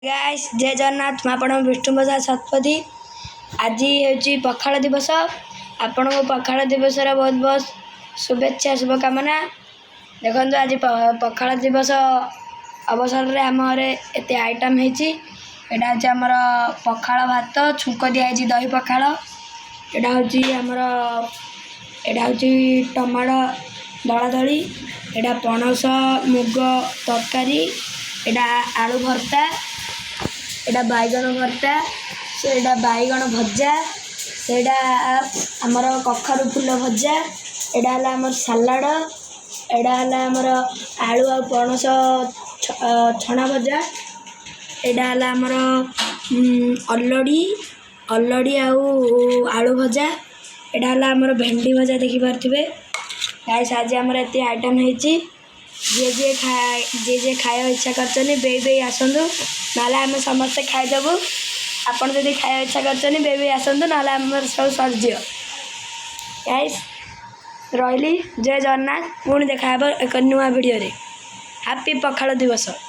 Guys जय जगन्नाथ मैं विष्णु प्रसाद शतपथी। आज हूँ पखाड़ दिवस। आपण को पखाड़ दिवस बहुत बहुत शुभेच्छा शुभकामना। देखो आज पखाड़ दिवस अवसर में आम एत आइटम होटा हूँ आमर पखाड़ भात छुंक दिखाई दही पखाड़। यहाँ हूँ टमाटो दला दली, यहाँ पणस मुग तरकारी, यहाँ आलू भर्ता, एटा बैगन भर्ता, सेटा बैगन भजा, सेटा आमर कखारु फूल भजा, एटा हला आमर सालाड, एटा हला आमर आलू आ पणस छणा भजा, एटा हला आमर अल्लड़ी आलू भजा, एटा हला आमर भेंडी भजा देखि पारथिबे। गाइस आज आमर एते आइटम हेची। जे खाया इच्छा करछनी बे आसंतु नाले आम समस्ते खाईदेबू। आपन जदि खाया इच्छा करछनी बे आसंतु नाले आम सब सरजियो। गाइस रही जय जगन्नाथ। पुणी देखा एक नुआ वीडियो रे। हैप्पी पखाड़ दिवस।